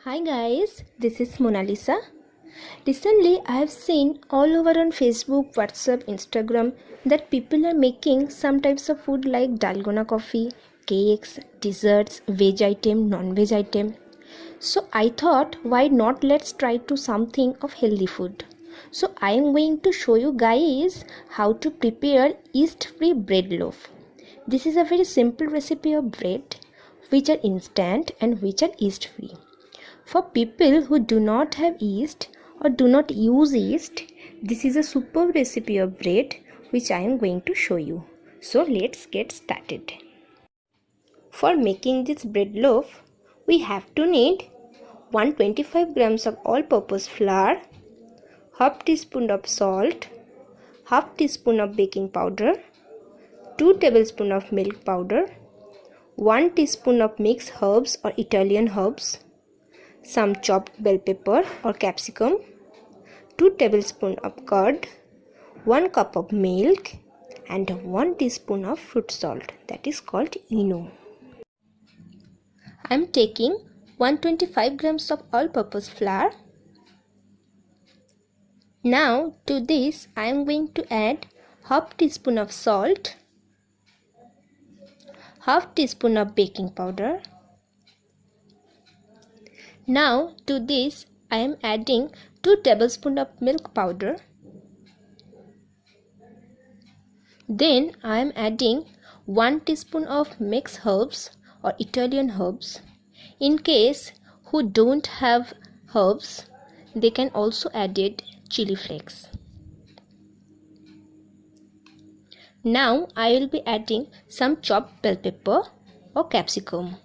Hi guys, this is Mona Lisa. Recently, I have seen all over on Facebook, WhatsApp, Instagram that people are making some types of food like dalgona coffee, cakes, desserts, veg item, non-veg item. So I thought, why not let's try to something of healthy food. So I am going to show you guys how to prepare yeast-free bread loaf. This is a very simple recipe of bread which are instant and which are yeast-free. For people who do not have yeast or do not use yeast, this is a superb recipe of bread which I am going to show you. So let's get started. For making this bread loaf, we have to need 125 grams of all-purpose flour, half teaspoon of salt, half teaspoon of baking powder, 2 tablespoons of milk powder, 1 teaspoon of mixed herbs or Italian herbs, some chopped bell pepper or capsicum, 2 tablespoons of curd, 1 cup of milk and 1 teaspoon of fruit salt, that is called ENO. I am taking 125 grams of all-purpose flour. Now to this I am going to add half teaspoon of salt, half teaspoon of baking powder. Now to this I am adding 2 tablespoons of milk powder. Then I am adding 1 teaspoon of mixed herbs or Italian herbs. In case who don't have herbs, they can also add it chili flakes. Now I will be adding some chopped bell pepper or capsicum.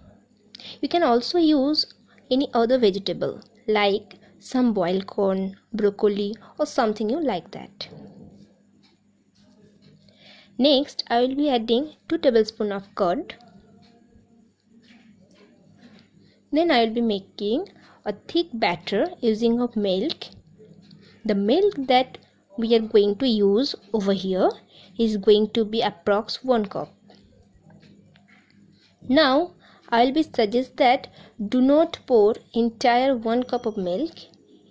You can also use any other vegetable like some boiled corn, broccoli or something you like that. Next I will be adding 2 tablespoons of curd. Then I will be making a thick batter using of milk. The milk that we are going to use over here is going to be approx 1 cup. Now I will be suggest that do not pour entire 1 cup of milk.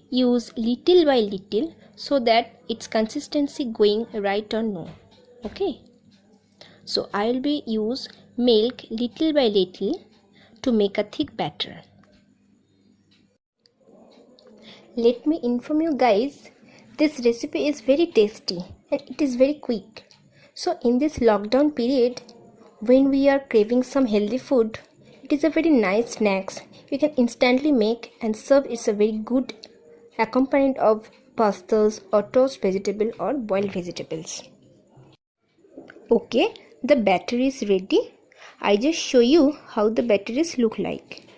Use little by little so that its consistency going right or no. Okay. So I will be use milk little by little to make a thick batter. Let me inform you guys, this recipe is very tasty and it is very quick. So in this lockdown period, when we are craving some healthy food, it is a very nice snacks. You can instantly make and serve. It's a very good accompaniment of pastas or toast vegetable or boiled vegetables. Okay, the batter is ready. I just show you how the batteries look like.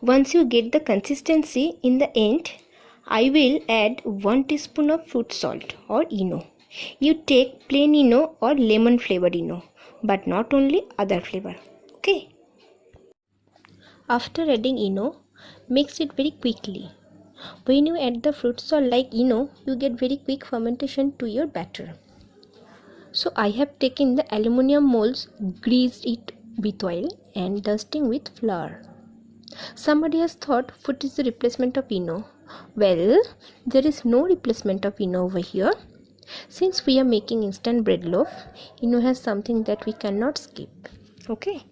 Once you get the consistency in the end, I will add 1 teaspoon of fruit salt or ENO. You take plain ENO or lemon flavored ENO, but not only other flavor. Okay. After adding ENO, mix it very quickly. When you add the fruit salt like ENO, you get very quick fermentation to your batter. So I have taken the aluminium molds, greased it with oil and dusting with flour. Somebody has thought food is the replacement of ENO. Well, there is no replacement of ENO over here. Since we are making instant bread loaf, ENO has something that we cannot skip. Okay.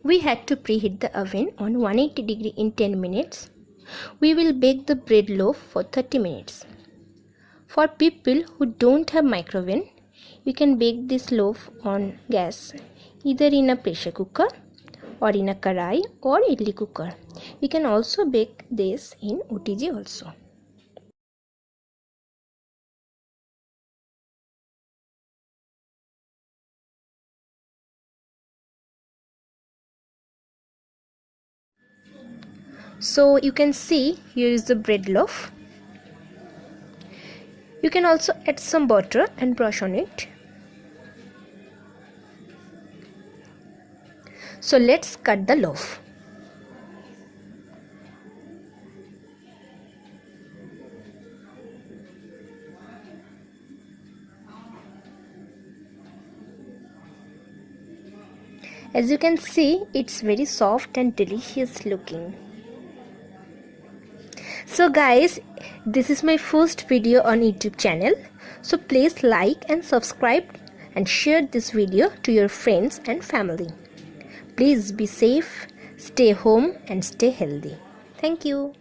We had to preheat the oven on 180 degree in 10 minutes. We will bake the bread loaf for 30 minutes. For people who don't have microwave, you can bake this loaf on gas, either in a pressure cooker or in a karai or idli cooker. You can also bake this in OTG also. So you can see here is the bread loaf. You can also add some butter and brush on it. So let's cut the loaf. As you can see, it's very soft and delicious looking. So guys, this is my first video on YouTube channel. So please like and subscribe and share this video to your friends and family. Please be safe, stay home and stay healthy. Thank you.